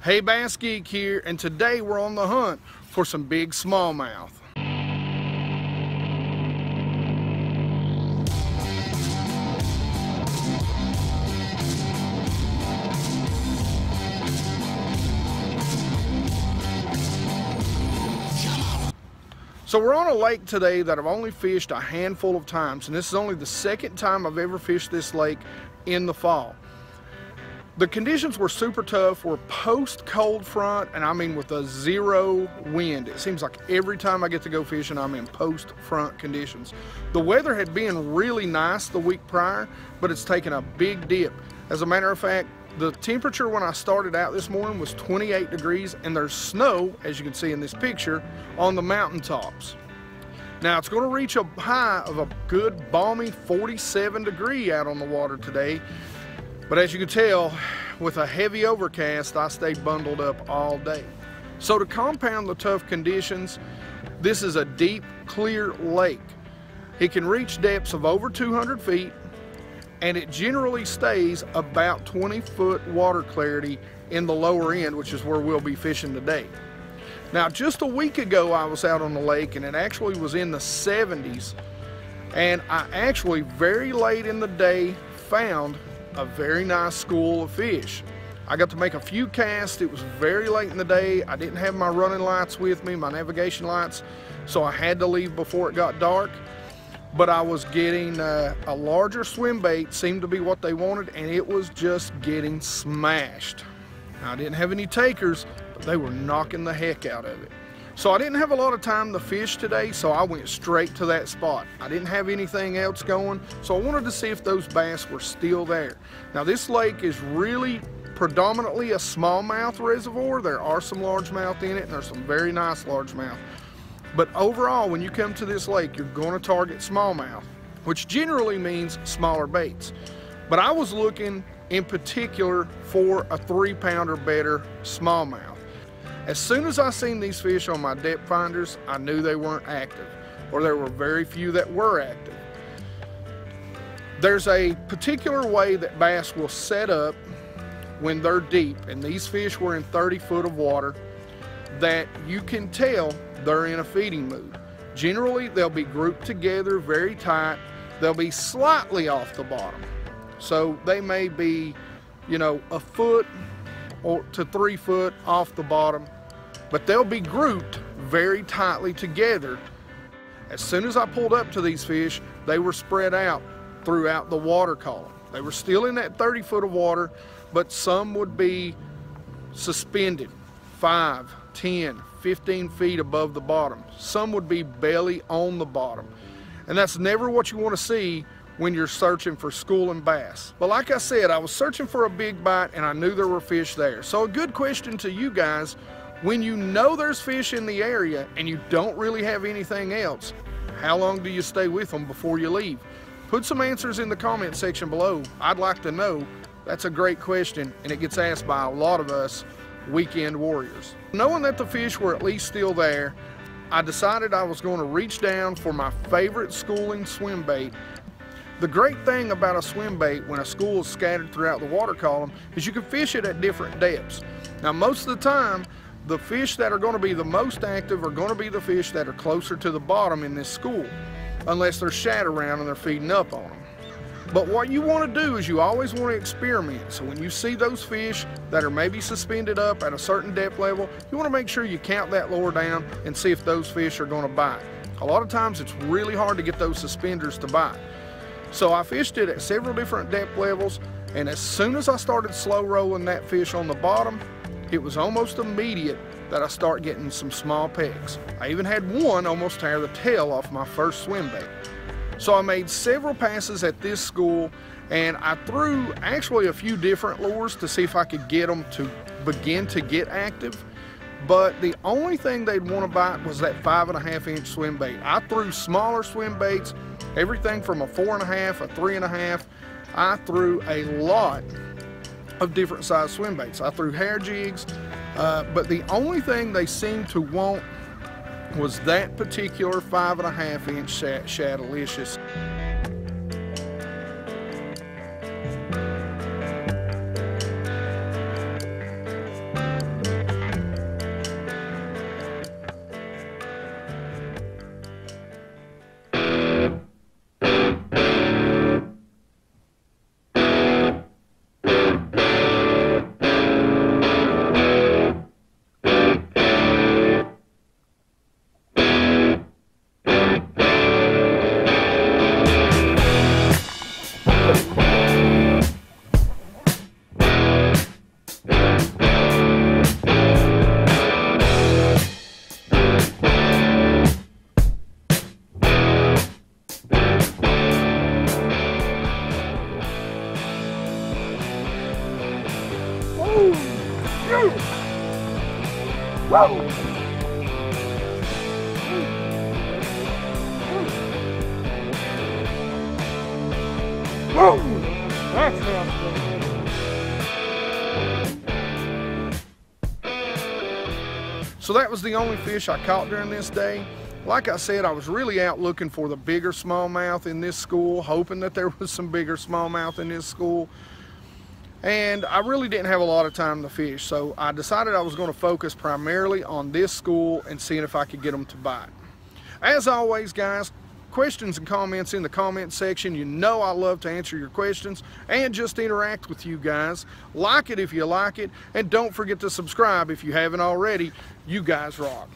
Hey, Bass Geek here, and today we're on the hunt for some big smallmouth. So we're on a lake today that I've only fished a handful of times, and this is only the second time I've ever fished this lake in the fall. The conditions were super tough. We're post cold front, and I mean with a zero wind. It seems like every time I get to go fishing, I'm in post front conditions. The weather had been really nice the week prior, but it's taken a big dip. As a matter of fact, the temperature when I started out this morning was 28 degrees, and there's snow, as you can see in this picture, on the mountaintops. Now it's going to reach a high of a good balmy 47 degree out on the water today. But as you can tell, with a heavy overcast, I stayed bundled up all day. So to compound the tough conditions, this is a deep, clear lake. It can reach depths of over 200 feet, and it generally stays about 20-foot water clarity in the lower end, which is where we'll be fishing today. Now, just a week ago, I was out on the lake, and it actually was in the 70s, and I actually, very late in the day, found a very nice school of fish. I got to make a few casts. It was very late in the day. I didn't have my running lights with me, my navigation lights, so I had to leave before it got dark. But I was getting a larger swim bait, seemed to be what they wanted, and it was just getting smashed. Now, I didn't have any takers, but they were knocking the heck out of it. So I didn't have a lot of time to fish today, so I went straight to that spot. I didn't have anything else going, so I wanted to see if those bass were still there. Now, this lake is really predominantly a smallmouth reservoir. There are some largemouth in it, and there's some very nice largemouth. But overall, when you come to this lake, you're going to target smallmouth, which generally means smaller baits. But I was looking in particular for a 3-pound or better smallmouth. As soon as I seen these fish on my depth finders, I knew they weren't active, or there were very few that were active. There's a particular way that bass will set up when they're deep, and these fish were in 30 foot of water, that you can tell they're in a feeding mood. Generally, they'll be grouped together very tight. They'll be slightly off the bottom. So they may be, you know, a foot or to 3 foot off the bottom, but they'll be grouped very tightly together. As soon as I pulled up to these fish, they were spread out throughout the water column. They were still in that 30 foot of water, but some would be suspended 5, 10, 15 feet above the bottom. Some would be belly on the bottom. And that's never what you want to see when you're searching for schooling bass. But like I said, I was searching for a big bite, and I knew there were fish there. So a good question to you guys, when you know there's fish in the area and you don't really have anything else, how long do you stay with them before you leave? Put some answers in the comment section below. I'd like to know. That's a great question, and it gets asked by a lot of us weekend warriors. Knowing that the fish were at least still there, I decided I was going to reach down for my favorite schooling swim bait. The great thing about a swim bait when a school is scattered throughout the water column is you can fish it at different depths. Now, most of the time, the fish that are going to be the most active are going to be the fish that are closer to the bottom in this school, unless they're shad around and they're feeding up on them. But what you want to do is you always want to experiment. So when you see those fish that are maybe suspended up at a certain depth level, you want to make sure you count that lower down and see if those fish are going to bite. A lot of times it's really hard to get those suspenders to bite. So I fished it at several different depth levels, and as soon as I started slow rolling that fish on the bottom, it was almost immediate that I start getting some small pecks. I even had one almost tear the tail off my first swim bait. So I made several passes at this school, and I threw actually a few different lures to see if I could get them to begin to get active. But the only thing they'd want to bite was that 5.5-inch swim bait. I threw smaller swim baits, everything from a 4.5, a 3.5. I threw a lot of different size swim baits. I threw hair jigs, but the only thing they seemed to want was that particular 5.5-inch Shadalicious. That sounds good. So that was the only fish I caught during this day. Like I said, I was really out looking for the bigger smallmouth in this school, hoping that there was some bigger smallmouth in this school. And I really didn't have a lot of time to fish, so I decided I was going to focus primarily on this school and seeing if I could get them to bite. As always, guys, questions and comments in the comment section. You know I love to answer your questions and just interact with you guys. Like it if you like it, and don't forget to subscribe if you haven't already. You guys rock.